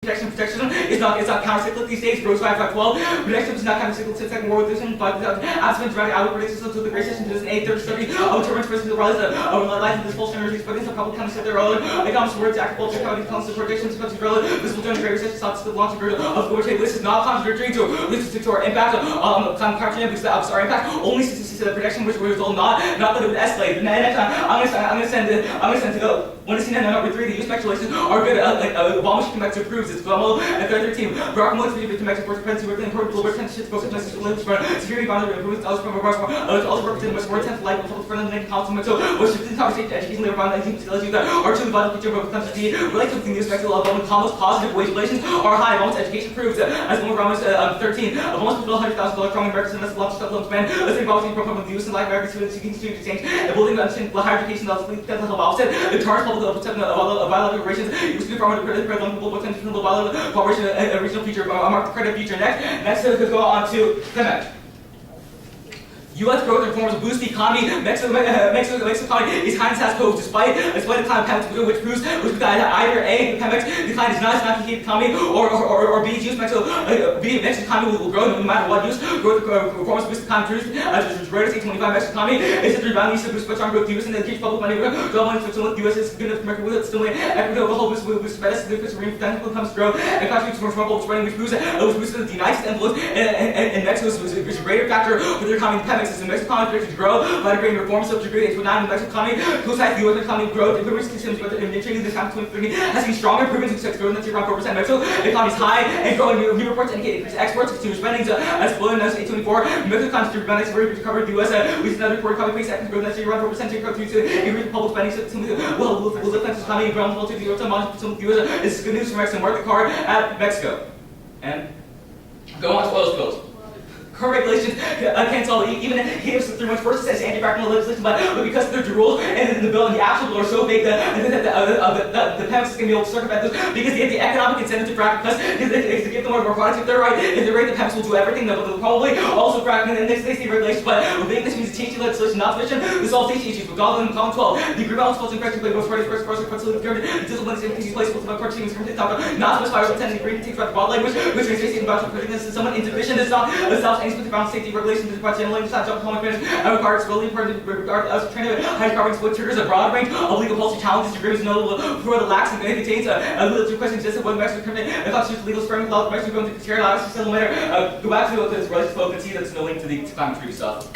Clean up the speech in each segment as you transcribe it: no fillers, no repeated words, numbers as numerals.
Protection is not countercyclical these days. Rose 512. Protection is not countercyclical to the Second World War, but absent dramatic outward predictions to the Great Recession 2008, third study of turbulence versus the rise of life and disposal energy spreading some public counter their own economics words, active culture, economic constant predictions, countries relative, visible during the Great Recession, stops the launch of global trade. This is not contradictory to our impact on carbon because our impact only since the protection which will not that it would escalate. And next time I'm gonna send to go. When it's seen in number 3, the use speculations are good. Obama should come back to approve its global and 13. Barack Obama to come back to force presidency working important global attention to focus messages to security boundary improvements from a also represented much more intense life of friendly and councilmen. So which is in conversation education labor around 19 facilities that are truly vital feature of country related to the news spectacle of Obama's positive wage relations are high. Obama's education proves as one around 13. Obama's people $100,000 from American students launch supplements man. Let's say policy program from the use and like American students seeking student exchange and building higher education that will offset the terms public of bilateral relations. Used to be from the global attention to the bilateral cooperation and regional future. Mark the credit future next. To go on to the next. U.S. growth reforms boost the economy. Mexico's economy is high in status quo despite the climate pandemic, which proves that either A, the pandemic decline is not the economy, or B, Mexico's economy will grow no matter what use. Growth reforms boost the economy. As the greatest 825 Mexican economy is to rebound to boost strong growth. U.S. and the huge public money. Global influence. U.S. is good enough America will stimulate equitable whole boost better significant reinforcement comes to grow and contributes to global spreading, which boosts the United States influence and Mexico's a greater factor for their economy. The Mexican economy projected to grow by the great reforms of degree 8.9 in the Mexican economy. Coincides the U.S. economy growth. Improvements consumes but initially this time 2030 has seen stronger improvements in sex growth than around 4%. Mexico the economy is high and growing. New reports indicate increased exports, consumer spending as below as 824. Mexico economy to rebound very recovered. The U.S. We see another report coming face second growth that's around 4% to grow through to increased public spending. Will lift Mexico's economy ground to the U.S. The U.S. is good news for Mexico. Mark the card at Mexico and go on to oil spills. Current regulations can't solve it. Even if he gives 3 months first, it says anti-fractional legislation, but because they're the rules and the bill and the actual bill are so big that the PEMS is going to be able to circumvent this because they have the economic incentive to frack because to give them more products. If they're right, the PEMS will do everything. They'll probably also frack in the next state regulations, but within this means changing legislation, not sufficient. This all state issues. With Column 12, the agreement on supposed to correct both parties first the discipline is taking place with the court teams from the top, not specified or intended agreement takes about the broad language, which is basically about this is somewhat insufficient. It's not with around safety regulations, about generally not job common management, and regards really important regard us trying to hydrocarbon split triggers a broad range of legal policy challenges. Agreements notable for the lax and contains a legal questions just whether Mexico criminal and constitutes legal sperm law. Mexico going to share allows to settle matter. Go back to this relationship folk and see that's no link to the climate treaty stuff.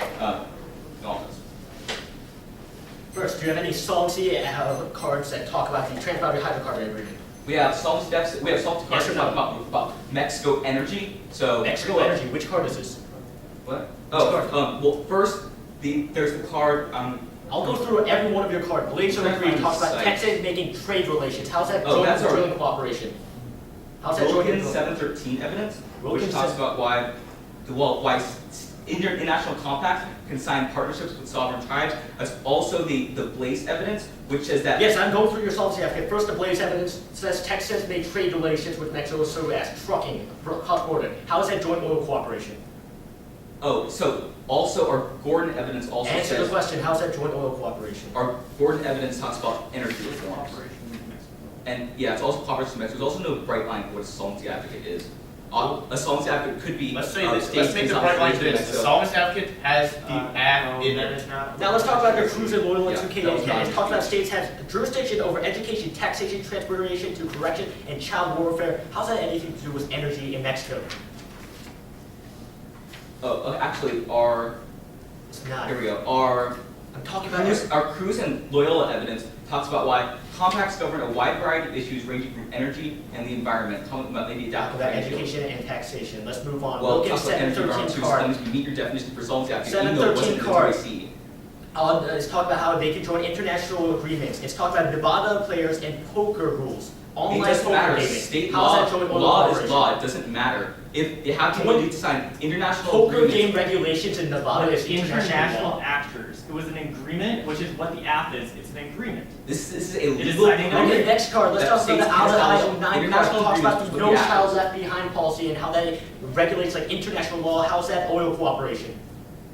First, do you have any solvency cards that talk about the transboundary hydrocarbon agreement? We have solvency deficit. We have solvency cards that talk about Mexico energy. So Mexico energy. Which card is this? What? Oh, well, first there's the card. I'll go through every one of your cards. Blades of Agreement talks about Texas making trade relations. How's that joint drilling cooperation? How's that joint Wilkins 713 evidence, which talks about why international compacts can sign partnerships with sovereign tribes. That's also the Blaze evidence, which says that. Yes, I'm going through your solvency advocate. First, the Blaze evidence says Texas made trade relations with Mexico so as trucking, cross-border. How is that joint oil cooperation? Oh, so also our Gordon evidence also says. Answer the question. How's that joint oil cooperation? Our Gordon evidence talks about energy reforms. And yeah, it's also cooperation with Mexico. There's also no bright line for what a solvency advocate is. A solvency advocate could be. Let's say this. Let's make the bright line this. The solvency advocate has the act in it. Now let's talk about the cruise and loyal and 2K. It talks about states have jurisdiction over education, taxation, transportation to correction, and child welfare. How's that anything to do with energy in Mexico? Oh, actually, here we go. I'm talking about our cruise and Loyola evidence talks about why compacts govern a wide variety of issues ranging from energy and the environment. Talking about maybe adaptive education and taxation. Let's move on. Well, Wilkins 713 card. You meet your definition for solvency advocate. 713 card. It's talking about how they can join international agreements. It's talking about Nevada players and poker rules. Online it doesn't matter. State law is law. It doesn't matter. If they have to need to sign international poker game regulations in Nevada is international actors. It was an agreement, which is what the app is. It's an agreement. This is a legal agreement. Okay, next card. Let's talk about the Item 9 card. Talks about the No Child Left Behind policy and how that regulates like international law. How's that oil cooperation?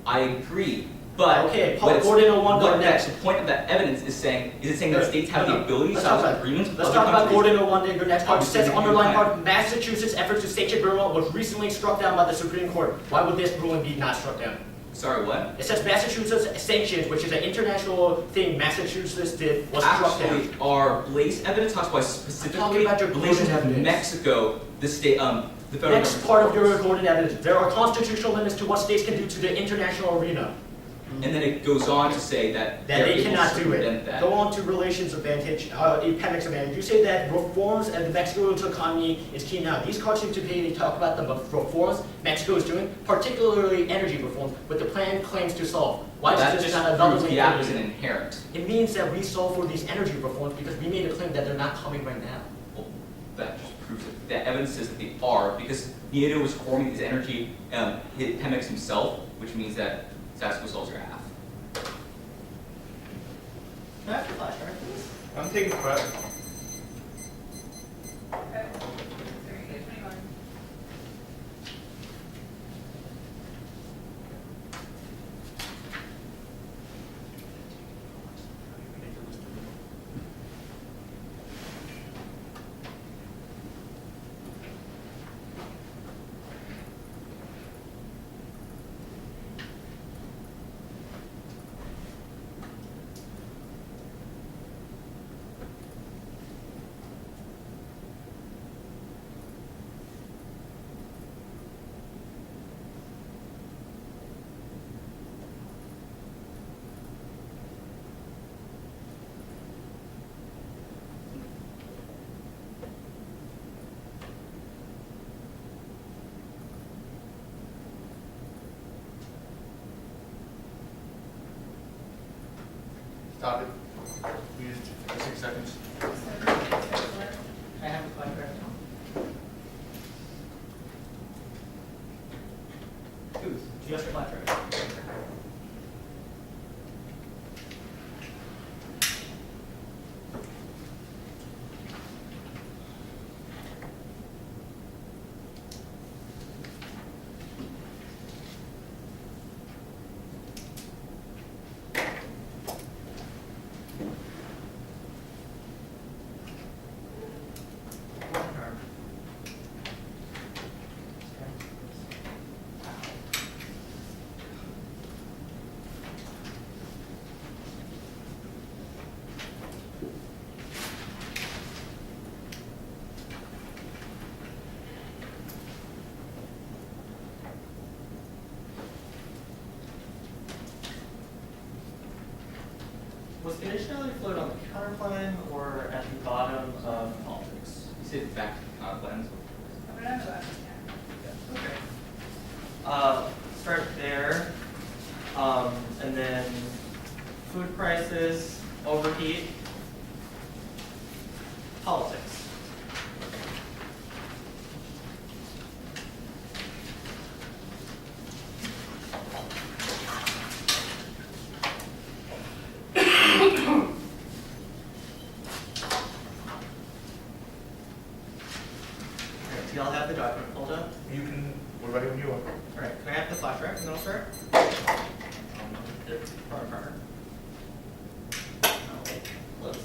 I agree. But Okay, what it's- Gordon will want to go what next. the point of that evidence is saying, is it saying that states have the ability to Let's talk establish about- agreements with Let's other talk about countries? Gordon will want to go next part. It Obviously, says we underlying can. part, Massachusetts' efforts to sanction Greenhill was recently struck down by the Supreme Court. Why would this ruling be not struck down? Sorry, what? It says Massachusetts sanctions, which is an international thing Massachusetts did, was struck down. Actually, our Blaze evidence talks about specifically about your relations Gordon with evidence. Mexico, the state, the federal Next government. part of your Gordon evidence. There are constitutional limits to what states can do to the international arena. And then it goes on to say that That they're they able to cannot do circumvent it. that. Go on to relations advantage, appendix advantage. You say that reforms and the Mexico economy is key now. These cards seem to be talk about the reforms Mexico is doing, particularly energy reforms, with the plan claims to solve. Why That is this just not another proves way the to app do isn't it? inherent. It means that we solve for these energy reforms because we made a claim that they're not coming right now. Well, that just proves it. The evidence says that they are, because Nieto was forming his energy, hit Pemex himself, which means that Sasko solves your half. Can I have your flash drive, please? I'm taking forever. Okay. 8:21. Stop it. We used 6 seconds. Can I have the flash drive now? Who's? Just your flash drive. Was conditionality floated on the counterplan or at the bottom of politics? You said back to the plans. Put it on the left, yeah. Okay. Start there. And then food prices, overheat, politics. Alright, do y'all have the document pulled up? You can, we're ready when you are. Alright, can I have the flash drive and then I'll start? Partner. Okay, close.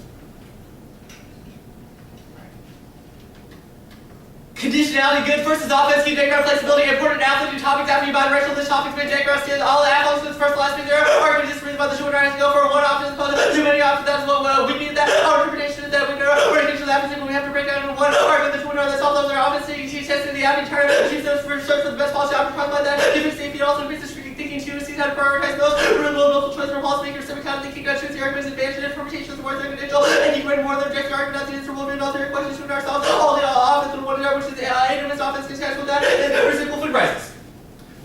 Conditionality, good versus offense, keep diagram flexibility, important athlete, topics after you bi-directional, this topic's been diagram steals, all the athletes with first last week there, argument disagrees about the short to go for one option, too many options, that's what we need that, our interpretation is that we know, we're going to that we have to break down into one argument, this winner, that's all those are obviously, she tested the average turn, she says for search for the best policy option, by that, giving safety, also increases strategic thinking, she sees how to prioritize those, multiple choice for policymakers, some kind of thinking, choose the arguments, advantage, and interpretations, words, and individual, and you can more than object argument, not the instrumental, and all their questions to ourselves, all the offense, and one which is intimate offense, discussion with that, and reciprocal food prices.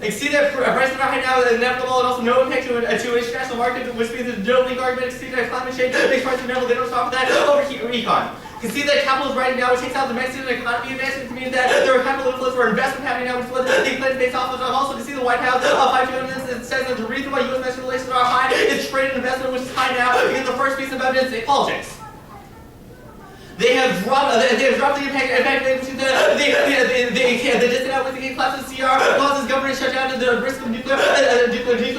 Like, see that prices are high now, inevitable, and also no impact to international markets, which means there's no legal argument, see that climate change, makes prices inevitable, they don't stop for that, overheat econ. You can see that capital is rising now, which takes out the Mexican economy advancing, which means that there are capital inflows for investment happening now, which is what the plans based off of. Also, to see the White House, 5 evidence that says that the reason why U.S. Mexican relations are high is trade and investment, which is high now, because the first piece of evidence is politics. They have dropped the impact, in fact, the distant out with the classes CR causes government government shutdown and the risk of nuclear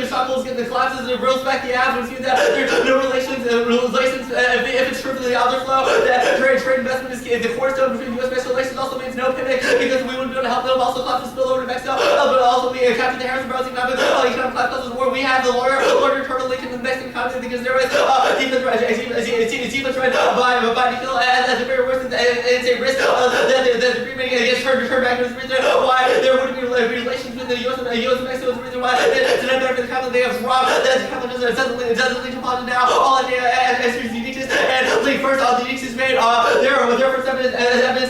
shock will get the collapses and rolls back the Aff, which means that there's no relations, if it's true for the other flow, that trade investment is the cornerstone between U.S.-Mexico relations also means no pivot because we wouldn't be able to help them also collapse the spill over to Mexico, but also we captured the Harrison Brothers economic collapse war. We have the larger terminal link in the Mexican economy because there was deep threat by Greenhill as the very worst, it's a risk that the agreement gets turned back to the reason why there wouldn't be relations between the U.S. and Mexico is the reason why it's not better for the capital they have robbed that the capital doesn't lead to positive now all the as uniqueness and first all the uniqueness made there for evidence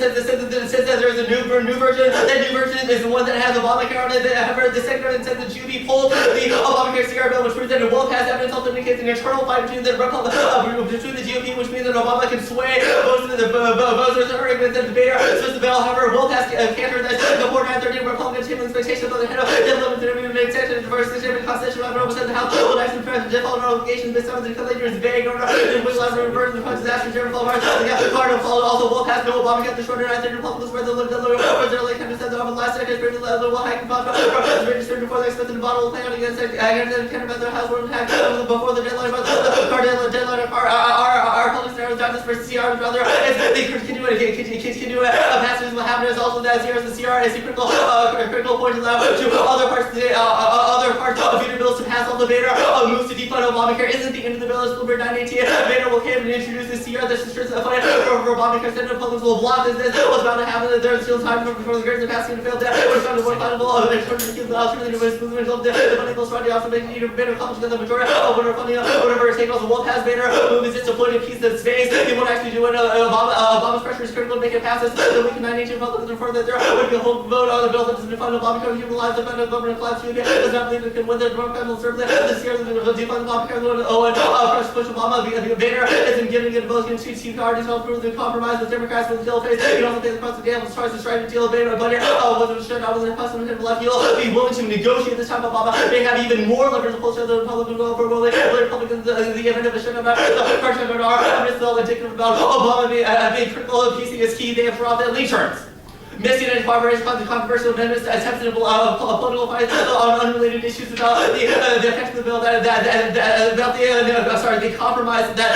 says that there's a new version. That new version is the one that has Obamacare on it. However, the second one says the GOP pulled the Obamacare cigar bill, which proves that it will pass evidence also indicates an internal fight between the GOP, which means that Obama can sway votes in the voters or arguments and debater. So the bill, however, will pass canter that before 9:30 Republicans table expectations on the head of the extension of diversity statement constitutional represent the House will actually press the default obligations based on the calculator is vague or not which allows the reverse of the disaster German fall apart. The card of also will pass no Obamacare the shorter 9:30 Republicans where the early kind of said over the last second the will hike the registered before they expected the bottle will play out against it kind of their house will attack before the deadline but the card deadline our public scenarios justice for CR brother they continue passages will happen is also that CR is the CR is critical point allowed to other parts of future bills to pass on the Vader moves to defund Obamacare isn't the end of the bill. It's Bloomberg 918. Vader will come and introduce the CR that's the fight for Obamacare. Senate Republicans will block this. What's about to happen? There's still time before the Great passing to fail debt. What's going to work on the law? They're trying to keep the alternative movement of the money bills trying to also make need of Vader accomplish the majority of whatever it's taking. Also, will pass Vader move is just a point of piece of space. He won't actually do it. Obama's pressure is critical to make it pass this. The week in 918 Republicans refer that there would be a whole vote on the bill that doesn't defund Obamacare. Human lives, the federal government collapse. Does not believe it can win the federal service. This year, the defund Obamacare push Obama Vader isn't giving it votes against two parties. Help prove the compromise with Democrats with the deal face. You also think the president Daniels tries to strike a deal of Vader, but whether it's shut out with the president and left, he'll be willing to negotiate this time. Obama may have even more leverage to pull the Republicans over the Republicans in the event of a shutdown. The pressure I'm just still indicative about Obama being critical of PC is key. They have dropped at least turns. Misguided cooperation on the controversial amendments attempted to political fights on unrelated issues about the effects of the bill about the compromise that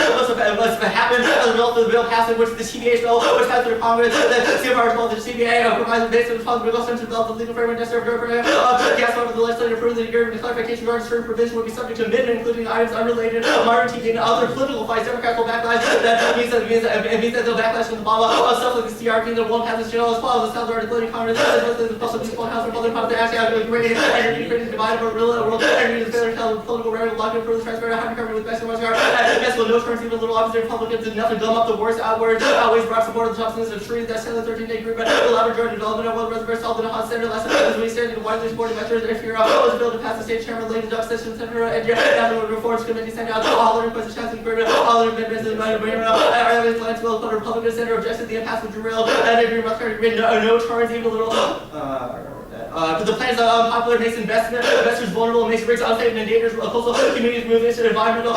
must have happened as a result of the bill passing, which the CBA bill, which passed through Congress, the CFR called the CBA compromise based on the legal sense of the legal framework necessary for gas over the legislature approved the agreement clarification regarding certain provisions would be subject to amendment, including items unrelated, minor TV, and other political fights. Democrats will backlash. That means that they'll backlash from the Obama stuff like the CRP that won't pass this bill as well. Sounds already including Congress, the House Republican Party, they actually have a great energy created divide over real world energy, the federal political rhetoric, locked in for the transparent, high government with Mexico, Mexico, no terms, even little opposite Republicans, enough to gum up the worst outways broad support of the substance of trees that send the 13-day agreement, will have majority development of one reservoir solved in a hot center, last as we stand in widely supported measures, if you're a bill to pass the state chairman, ladies, up session, center, and after reforms committee send out all the requests to pass the agreement, all the amendments in the mind of Ireland's plans will put a Republican center objected the impasse with derailed, and agreement must carry no turns, even a little. The plans are unpopular, makes investors vulnerable, makes rates unsafe and endangers coastal communities, moves into environmental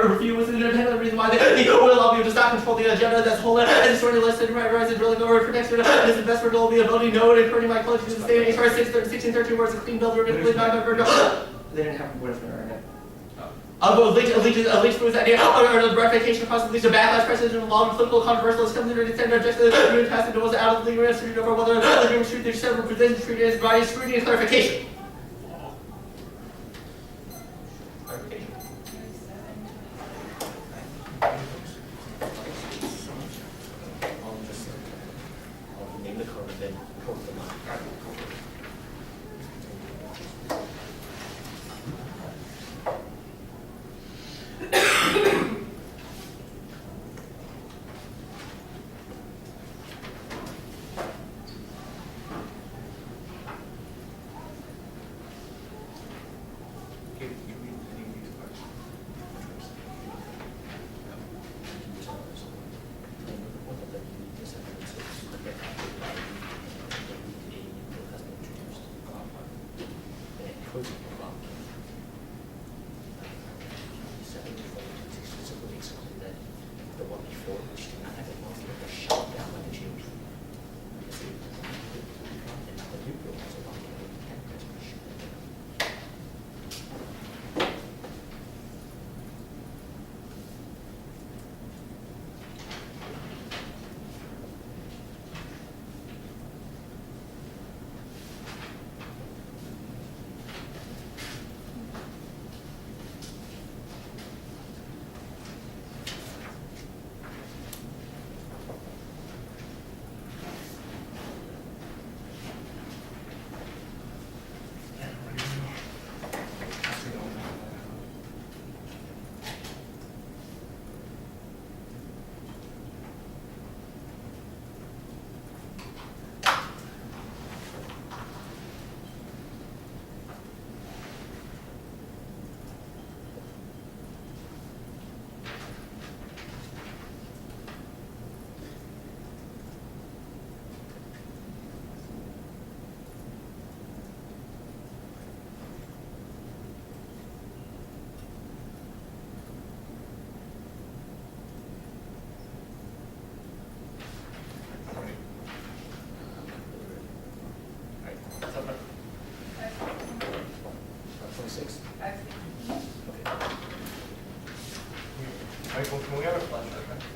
review was an independent reason why the oil lobby does not control the agenda that's holding and destroying the listed rights and drilling over protection. This investment will be a voting no and encouraging my colleagues to stay in HR 1613 words a clean bill. They didn't have a word for it. Allegiance proves that the ratification process leads to backlash, precedent involving political controversial is coming to the extent of just the agreement passing was out of the legal institute over whether the agreement should be several presents treated as body scrutiny and clarification.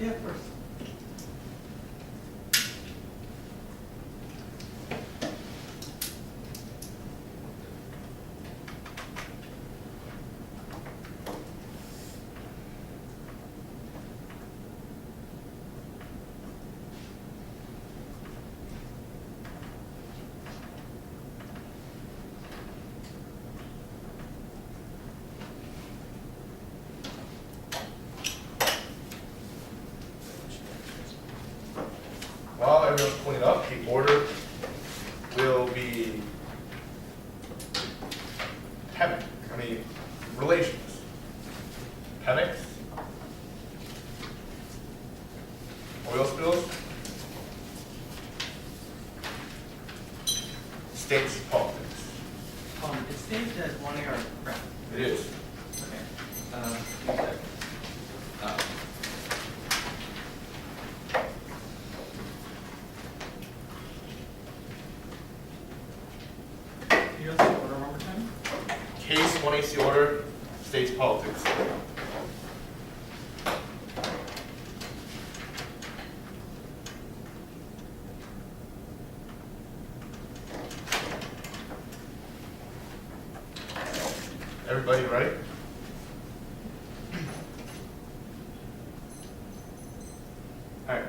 Yeah, of course. While everyone's pulling up, the order will be relations. Chemics, oil spills, states politics. It states as one AR correct. It is. Okay. Give me a second. Can you go through the order one more time? Case 1AC order, states politics. Everybody ready? All right.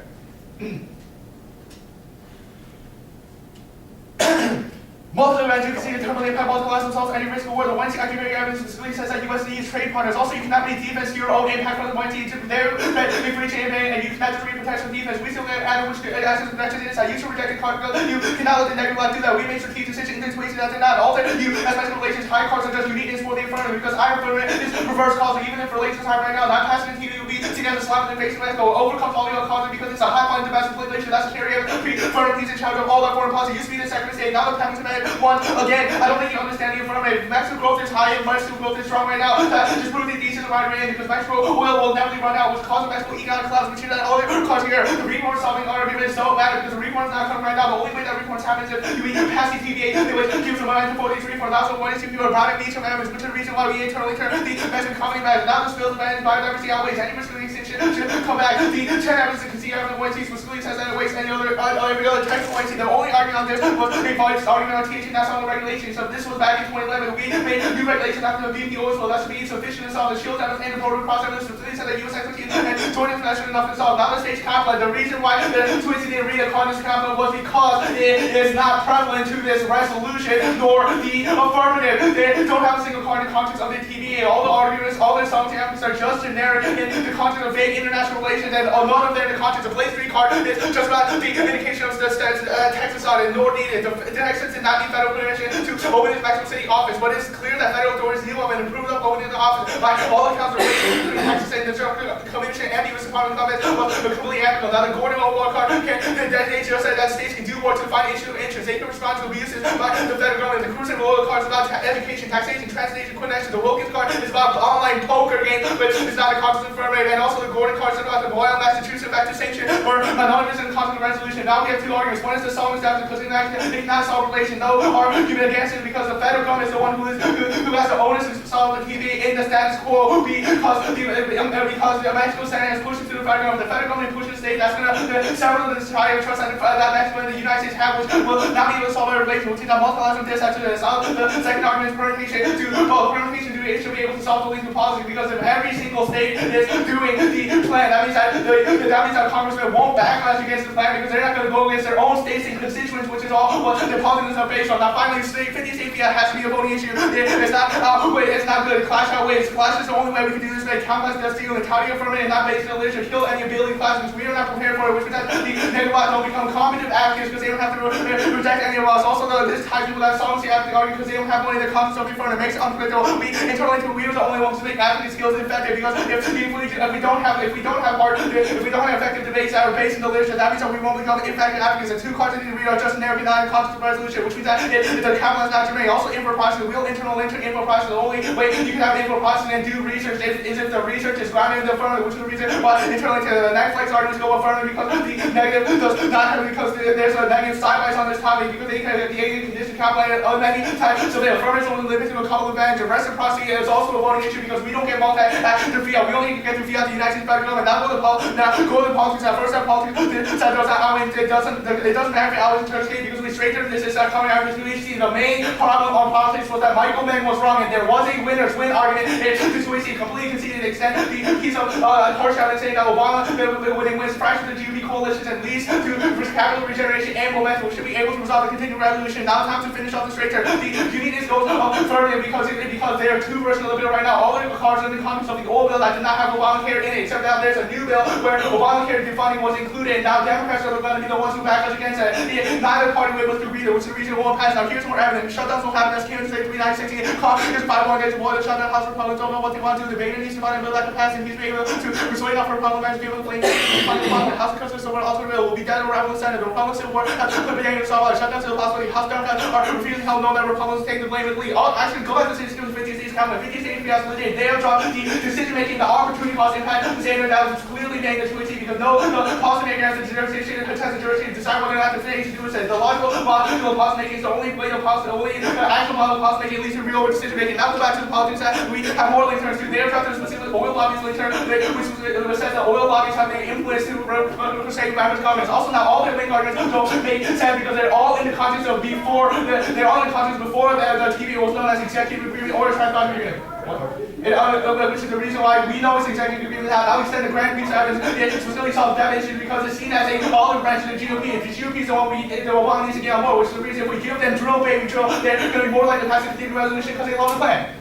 Multiple events, you can see determinately impact multiple themselves, any risk award, the 1C accurate evidence specifically says that US needs trade partners. Also, you cannot make defense to your own impact from the 1C to their free chain and you cannot just protection defense. We still get added which access protection is that you should reject cargo. You cannot let the negative line do that. We make strategic decisions in situations that did not alter you as special relations. High cards are just uniqueness for the affirmative because I affirmative is reverse causal. Even if relations high right now, not passing the TV will be seen as a slap in the face. Let's go overcomes all the other causes because it's a high flying domestic population. That's a carry of affirmative needs in charge of all that foreign policy. Used to be the second state, now the having to manage one again. I don't think you understand the affirmative. Mexico growth is high and Mexico growth is strong right now. Just prove that these is the right way because Mexico oil will never run out, which causes Mexico economic collapse. We see that all the cause here. The reform solving argument is so bad because the reform is not coming right now. The only way that reforms happens is if you pass the TVA, which gives the mind to vote these reforms. That's what one is people are routing these amendments, which is the reason why we internally turn the Mexican economy back. Now the spills of biodiversity outweighs any risk of the extinction should come back. The 10 evidence to concede evidence of Wednesdays, Wisconsin says that it wastes any other every other type of Wednesday. The only argument on this was a biased argument on THC national regulations. So this was back in 2011. We made new regulations after the VP oil spill. That should be insufficient to solve the shield evidence and the total cross evidence. So they said that U.S. expertise and joint international enough to solve. Now the state's capital. The reason why the Twitzy didn't read a Congress capital was because it is not prevalent to this resolution nor the affirmative. They don't have a single card in context of the TVA. All the arguments, all the assumptions are just generic in the context of vague international relations, and none of them in the context of Place 3 card is just about the communication of the Texas audit, nor needed. The Texas did not need federal permission to open his Mexico City office, but it's clear that federal authorities knew of and approved of opening the office. By all accounts, the relations between Texas and the Commission and the U.S. Department of Commerce was completely ethical. Now, the Gordon Overall card just said that states can do more to find issues of interest. They can respond to abuses by the federal government. The Cruise and Royal card is about education, taxation, translation, connection. The Wilkins card is about online poker games, which is not a constant affirmative. And also, the Gordon card is about the Boyle, Massachusetts, back to sanction or anonymous in the constant resolution. Now we have two arguments. One is the Solomon statute because they cannot solve relation. No argument against it because the federal government is the one who has the onus to solve the TVA in the status quo because the Mexico Senate is pushing to the federal government. The federal government pushes the state. That's going to several of the society of trust that Mexico and the United States have, which will not be able to solve our relation. We'll see that multiplies from this after this. The second argument is permutation it should be able to solve the legal policy because if every single state is doing the plan, that means that congressmen won't backlash against the plan because they're not going to go against their own states and constituents, which is all what the politics are based on. Now finally, 50 state fiat has to be a voting issue. It's not good. Clash outweighs. Clash is the only way we can do this. Count as does steal and touting affirmative and not based on literature. Kill any ability classes. We are not prepared for it, which means that the negative don't become combative advocates because they don't have to reject any of us. Also, this ties people that solvency advocate argument because they don't have money in their conference of affirmative. It makes it unpredictable. We are the only ones to make advocacy skills effective because if we don't have effective debates that are based in the literature, that means that we won't become effective advocates. The two cards that need to read are just narrative, not in context of resolution, which means that the capital is not germane. Also, info processing, the real internal info processing. The only way you can have info processing and do research is if the research is grounded in the affirmative, which is the reason why internally the Netflix arguments go affirmative because the negative does not have because there's a negative side bias on this topic. accommodate because they can the alien condition calculated of any type. So the affirmative only limit to a couple of advantage. Reciprocity is also a voting issue because we don't get multi-action through fiat. We only get through fiat the United States federal government. Now go to politics. Now first politics said it doesn't matter if I was in Turkey because we straight to this is coming out of this UHC. The main problem on politics was that Michael Mann was wrong and there was a winner's win argument. This UHC completely conceded to extend the piece of horse shouting saying that Obama would win fraction of the GOP coalitions and leads to capital regeneration and momentum. We should be able to resolve the continuing resolution. Now it's time to finish off the straight term. The unionists goes further because they are two versions of the bill right now. All the cards in the context of the old bill that did not have Obamacare in it, except now there's a new bill where Obamacare defunding was included. And now Democrats are going to be the ones who back us against it. Neither party was able to read it, which is the reason it won't pass. Now here's more evidence. Shutdowns will happen as Kansas State 3916. Congress 5-1 against war. The shutdown House Republicans don't know what they want to do. The Biden needs to find a bill that can pass, and he's able to persuade enough Republicans to be able to blame the House of Congress. So what ultimate bill will be dead or rival in the Senate. The Republicans in war have to put the to solve out. Shutdowns to the possibility. House Democrats are refusing to help know that Republicans take the blame with lead. Actually, go back to the students 50 states count. 50 states legit. They have dropped the decision making, the opportunity cost impact. The standard that was clearly made the 280 because no policymaker has the jurisdiction to contest the jurisdiction to decide whether or not the thing to do is the logical model of policy making is the only way of policy, the only actual model of policy making leads to real decision making. Now go back to the politics that we have more link terms to. They have dropped their specific oil lobbies link term, which says that oil lobbies have the influence to persuade members' comments. Also, now all their link arguments don't make sense because they're all in the context of before the TV was known as executive agreement or transcribed agreement. Which is the reason why we know it's executive agreement now. We send the grand piece of evidence to facility solve that issue because it's seen as a olive branch of the GOP. If the GOP is the one Obama needs to get on board, which is the reason if we give them drill, baby drill, they're going to be more likely to pass the continuing resolution because they love the plan.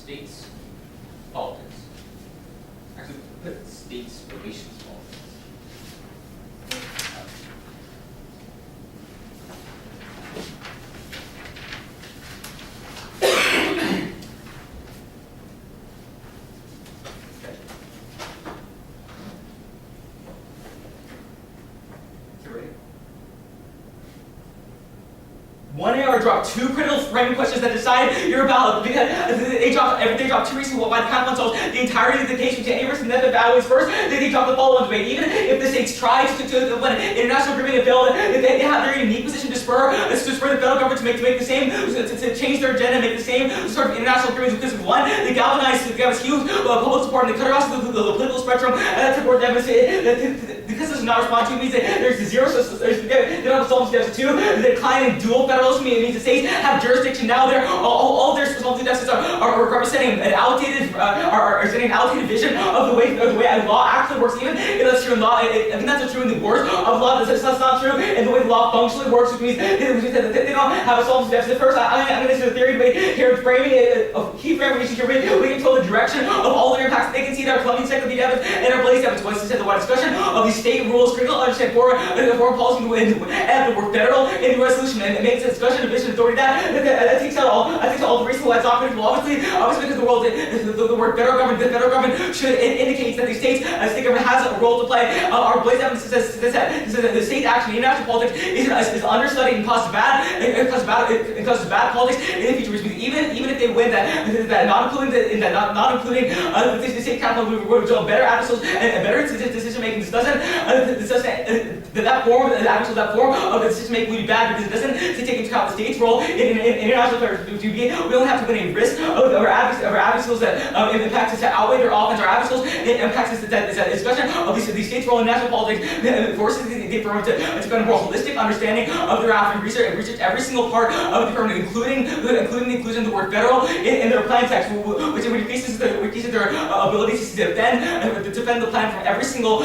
states politics. Actually, put states relations politics. One AR dropped two critical framing questions that decide your ballot. They dropped two recent by the count themselves the entirety of the case between any risk and method values first. They dropped the following debate. Even if the states try to when international agreement a bill, they have their unique position to spur the federal government to make the same, to change their agenda, make the same sort of international agreements because of one, they galvanized huge public support and they cut across the political spectrum, and that's important to demonstrate. Because this is not responded to, it means that there's zero, they don't have solved steps two, the decline in dual federalism, it means the states have jurisdiction now. All of their responsibility deficits are representing an outdated, an outdated vision of the way law actually works. Even if that's true in law, I think that's true in the words of law. That's not true in the way the law functionally works, which means they don't have a solved deficit. First, I'm going to do the theory debate here, framing key framing issues here. We can tell the direction of all their impacts. They can see their Colombian Encyclopedia evidence and our Blaze evidence. Once they said the wide discussion of these state rules, critical understand foreign policy and the word federal in the resolution, and it makes a discussion of vision authority that takes out all the reasonable that's not critical. Obviously because the word federal government should indicate that the state government has a role to play. Our Blaze evidence says that the state action in international politics is understudied and causes bad politics in the future. Which means even if they win that not including the state capital would result better adversarials and better decision making. This doesn't that form of the decision making would be bad because it doesn't take into account the state's role in international affairs. We don't have to win a risk of our adversarials that impacts us to outweigh their offense. Our adversarials impacts us that discussion of the state's role in national politics forces the firm to become a more holistic understanding of their Aff and research every single part of the firm, including the inclusion of the word federal in their plan text, which increases their ability to defend the plan from every single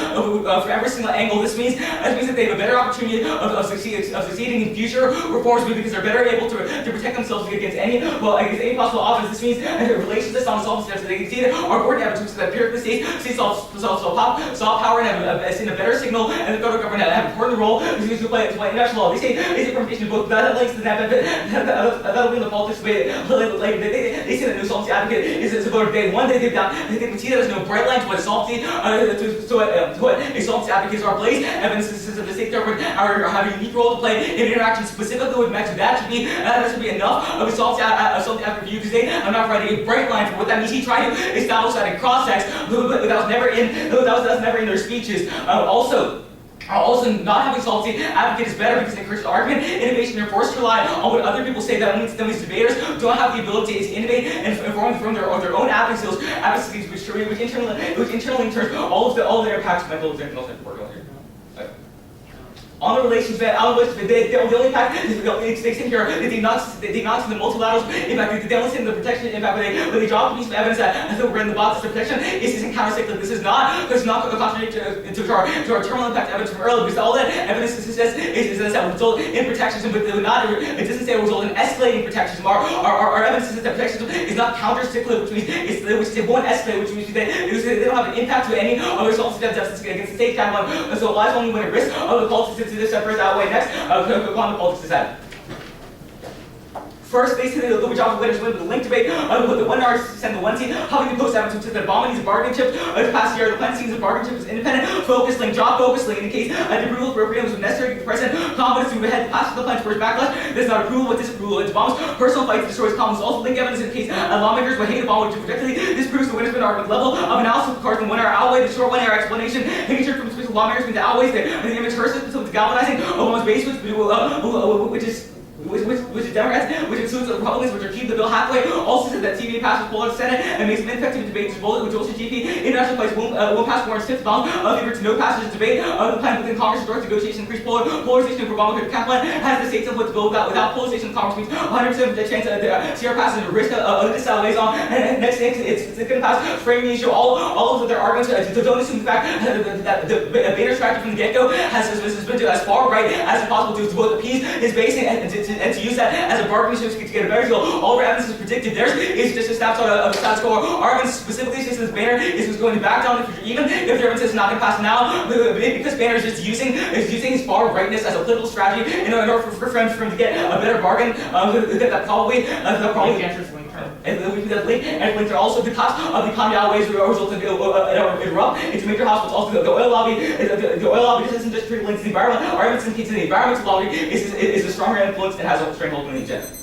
angle. This means that they have a better opportunity of succeeding in future reforms because they're better able to protect themselves against any possible offense. This means relations to solve steps that they can see that are important evidence that empirically states soft power and have seen a better signal, and the federal government have an important role to play international law. They say is information book that links to that'll be in the politics debate later. They say that no solvency advocate is a voter debate. One day they can see that there's no bright line to what solvency a solvency advocates are placed. Evidence that the state government have a unique role to play in interaction specifically with Mexico. That should be enough of a solvency advocate review to say I'm not writing a bright line for what that means. He tried to establish that in cross text, but that was never in their speeches. Also, not having solvency advocate is better because it encourages argument, innovation. They're forced to rely on what other people say. That means debaters don't have the ability to innovate and form their own advocacies, which internally turns all their impacts mental and important here. On the relations that the only impact is they sit here, they did not see the multilateral impact, they only see the protection impact, but they drop a piece of evidence that we're in the box of protection isn't countercyclical. This is not contradictory to our terminal impact evidence from earlier, because all that evidence says is that will result in protectionism, but it doesn't say it will result in escalating protectionism. Our evidence says that protectionism is not countercyclical, which means it won't escalate, which means they don't have an impact to any other solvency deficits against the state capital, and so it lies only when a risk of the politics to this separate that way. Next, on the politics side. First, they say that the job of winners win with the link debate. The one narcissist and the one team. How can you post evidence to the Obama needs a bargaining chip? The past year, the plan seems a bargaining chip is independent, focused link, job focused link. In case the approval for agreement was necessary to give the president confidence to move ahead past the plan's first backlash. This is not approval, but disapproval. It's Obama's personal fight to destroy his confidence. Also, link evidence in case lawmakers would hate Obama, which projectively disproves the winner's been argument level of analysis of cards and 1 hour outweigh the short 1 hour explanation. Making sure from specific lawmakers means that outweighs the image herself, so it's galvanizing Obama's base, which is Democrats, which includes the Republicans, which are keeping the bill halfway. Also said that TVA passes pull out of the Senate and makes an ineffective debate which Joseph GP international place won't pass Warren's fifth bound favor to no passage debate. The plan within Congress direct negotiation increased polarization of Obama could plan has the state template to bill without polarization in Congress means 100% of the chance that the CR passes a risk of this liaison. And next thing it's going to pass framing the issue. All of their arguments don't assume the fact that the Boehner strategy from the get-go has been as far right as possible to both appease his base and to use that as a bargaining chip to get a better deal. All of our evidence is predicted. Theirs is just a snapshot of the status quo. Our evidence specifically says this banner is going to back down in the future, even if their evidence is not going to pass now, because Banner is just using his far rightness as a political strategy in order for him to get a better bargain. That probably and also the cost of the economy outweighs the result in erupt into major hospitals. Also, the oil lobby just isn't just pretty linked to the environment. Our evidence indicates that the environmental lobby is a stronger influence and has a stranglehold in the agenda.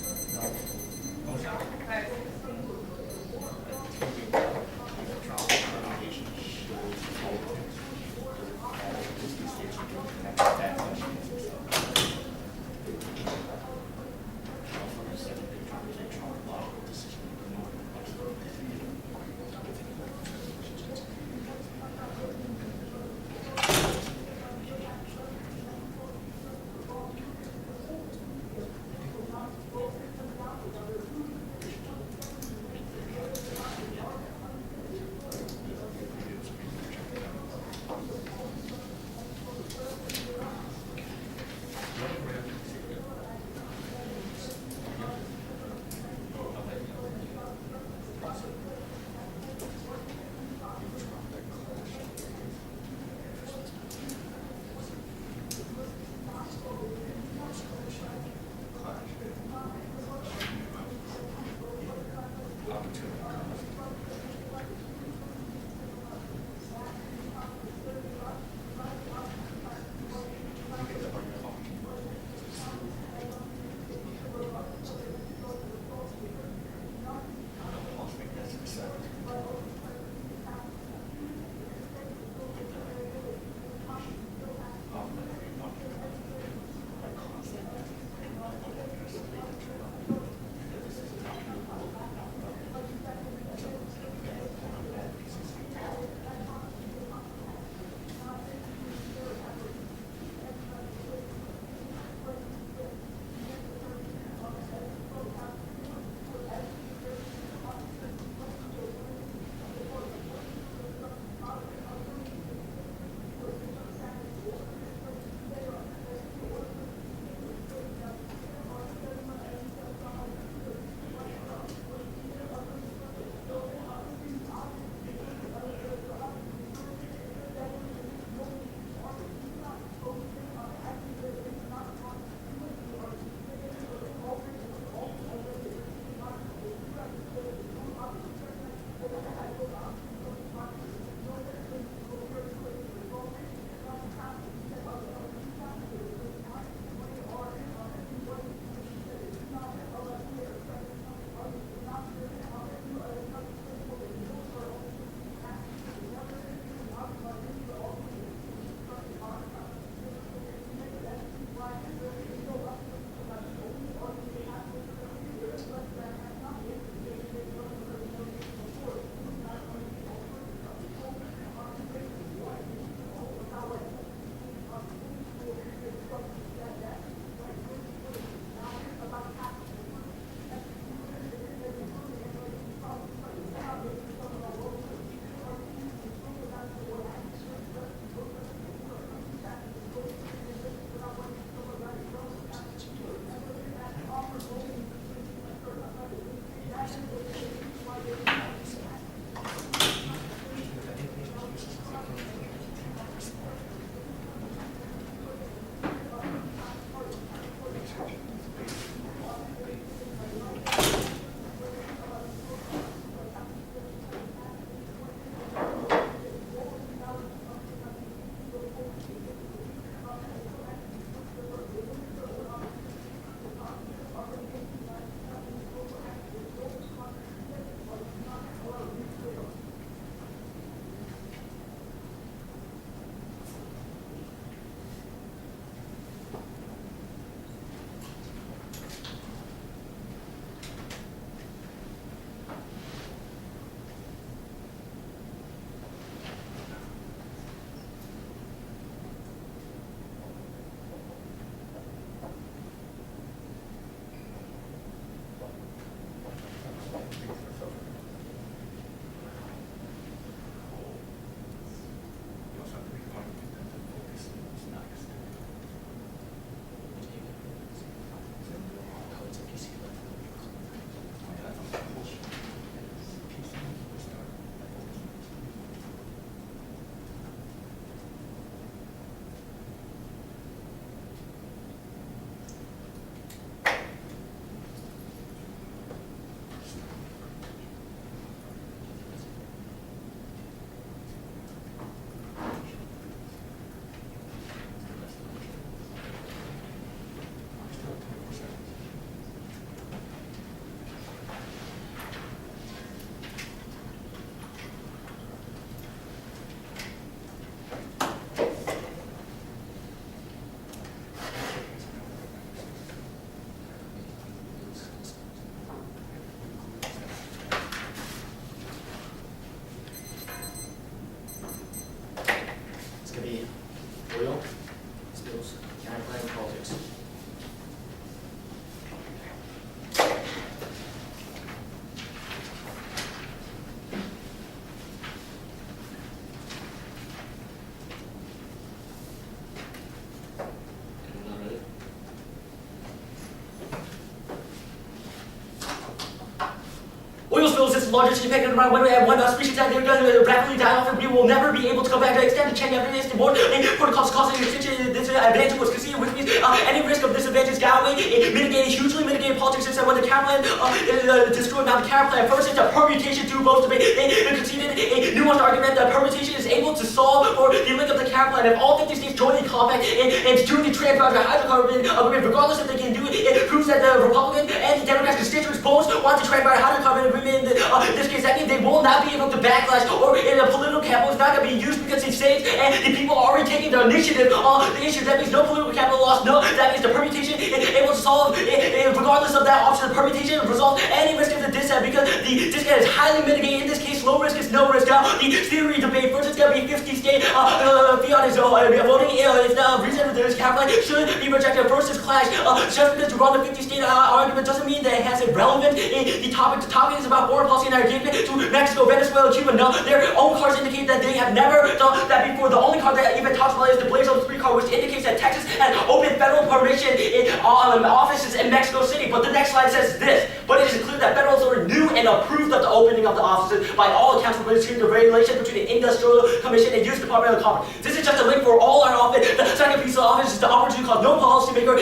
Oil spills is the largest impact around when we have one species that they're going to rapidly die off, and we will never be able to come back to extend the chain evidence to board protocols causing extinction. This advantage was conceded, which means any risk of disadvantage is outweighed. It mitigated, hugely mitigated politics, and when the camera plan destroyed. Now the camera plan first is a permutation to both debate. They conceded a nuanced argument that permutation is able to solve or the link of the camera plan. If all 50 states join the compact and do the transfer hydrocarbon agreement, regardless if they can do it, it proves that the Republican and the Democrat constituents both want to transfer hydrocarbon agreement. In this case, that means they will not be able to backlash, or in a political capital is not going to be used because the states and the people are already taking the initiative on the issue. That means no political capital loss. No, that means the permutation is able to solve, regardless of that option, the permutation resolves any risk of the dissent because the dissent is highly mitigated. In this case, low risk is no risk. Now, the theory debate first is going to be 50 state fiat is voting. It's the reason that this capital should be rejected. First is clash. Just because you run the 50 state argument doesn't mean that it has a relevant in the topic. The topic is about foreign policy and our engagement to Mexico, Venezuela, Cuba. No, their own cards indicate that they have never done that before. The only card that even talks about is the Blaze 03 card, which indicates that Texas has open federal permission in offices in Mexico City. But the next slide says this. But it is clear that federal authorities knew and approved of the opening of the offices by all accounts between the regulation between the Industrial Commission and U.S. Department of Commerce. This is just a link for all our office. The second piece of office is the opportunity cause no policymaker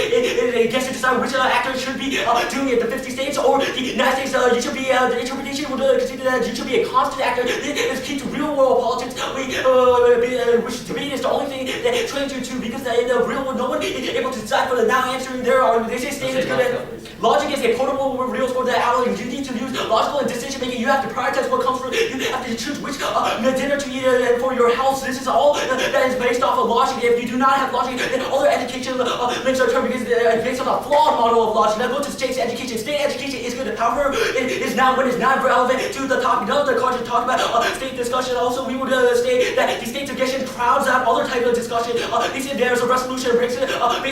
gets to decide which actor should be doing it. The 50 states or the United States, you should be the interpretation would consider that you should be a constant actor. This is key to real world politics. Which debate is the only thing that trains you to, because in the real world, no one is able to decide for the now answering their argument. They say state is good at logic is a portable real for the outlet. You need to use logical and decision making. You have to prioritize what comes from. You have to choose which dinner to eat for your health. This is all that is based off of logic. If you do not have logic, then other education links are turned because it's based on a flawed model of logic. Now go to state education. State education is good. However, it is not when it's not relevant to the topic. None of the cards you talk about state discussion. Also, we would state that the state discussion crowds out other type of discussion. They say there's a resolution breaks it, but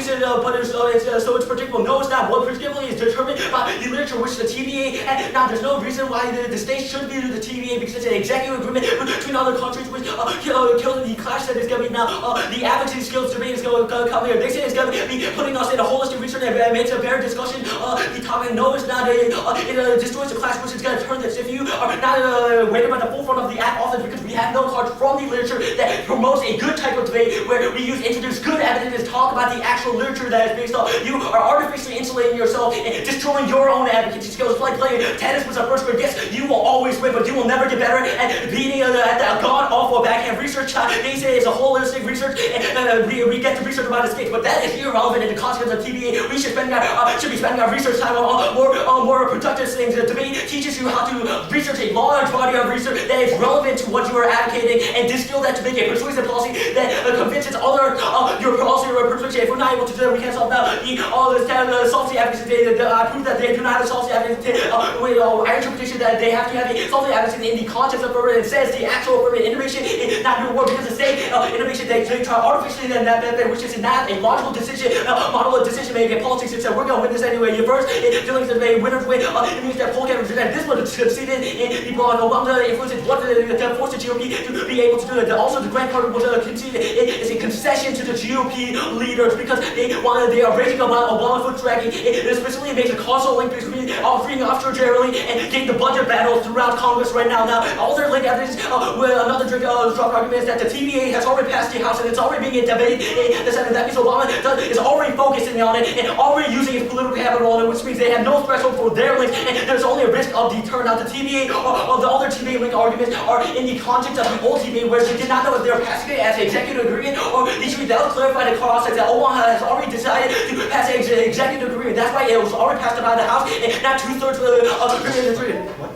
it's predictable. No, it's not. What predictably is determined by the literature, which the TVA. And now, there's no reason why the state should be the TVA because it's an executive agreement between other countries, which kill the clash that is going to be now. The advocacy skills debate is going to come here. They say it's going to be putting us in a holistic research and makes a better discussion. The topic, no, it's not. It destroys the clash, which is going to turn this. If you are not waiting by the forefront of the Aff office, because we have no cards from the literature that promotes a good type of debate where we introduce good evidence, talk about the actual literature that is based on. You are artificially insulating yourself and destroying your own advocacy skills. It's like playing tennis with a first grade. Yes, you will always win, but you will never get better at beating at that god-awful backhand research. They say it's a holistic research, and we get to research about the states, but that is irrelevant in the context of TVA. We should be spending our research time on more productive things. The debate teaches you how to research a large body of research that is relevant to what you are advocating and distill that to make a persuasive policy that convinces other your policy or persuasion. If we're not able to do that, we can't solve now. All this salty advocacy data, I prove that they do not have salty advocacy. Our interpretation that they have to have a salty advocacy in the context of it says the actual innovation is not new work because the same innovation they try artificially and that which is not a logical decision, model of decision making in politics. It said we're going to win this anyway. You first, dealing with a winner's win. It means that poll candidates and this one succeeded in people on Obama influences what forced the GOP to be able to do it. Also, the Grand Party was conceded. It is a concession to the GOP leaders because they are raising Obama foot dragging. It specifically makes a causal link between freeing offshore generally and getting the budget battles throughout Congress right now. Now, all their link evidence with another drop argument is that the TVA has already passed the House and it's already being debated. That means Obama is already focusing on it and already using his political capital on it, which means they have no threshold for their links and there's only a risk of deterrent. Now, the TVA or the other TVA link arguments are in the context of the old TVA where they did not know if they were passing it as an executive agreement or they should be that was clarified across that Obama has already decided to pass an executive agreement. That's why it was already passed by the House and not 2/3 of the agreement. What?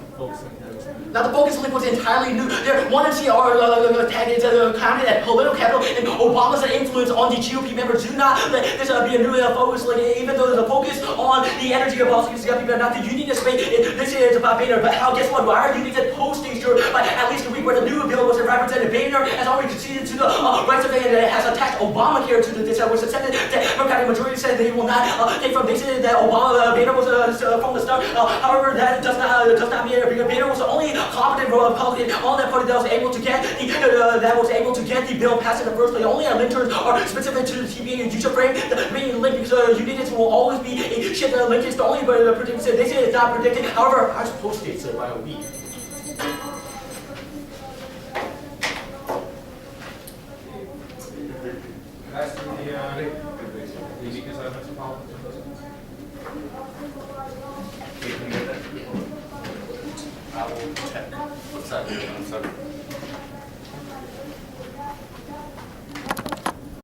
Now the focus link was entirely new. There one NCR tagged counted at political capital and Obama's influence on the GOP members. Do not let this be a new focus link. Even though there's a focus on the energy of policy, but not the unionist way. This is about Boehner. But how? Guess what? Why are unions posting sure? But at least a week where the new bill was represented, Boehner has already conceded to the rights of it and has attached Obamacare to this, which the Senate Democratic majority said they will not take from. They said that Boehner was from the start. However, that does not mean because Boehner was the only competent Republican on that party that was able to get the bill passed in the first place. Only linterns are specific to the TBA and user frame. The main link because units will always be a shit link is the only predicted. They say it's not predicted. However, I supposed to say by a week. That's the uniqueness of metropolitan. Can you get that? I will check. What's that?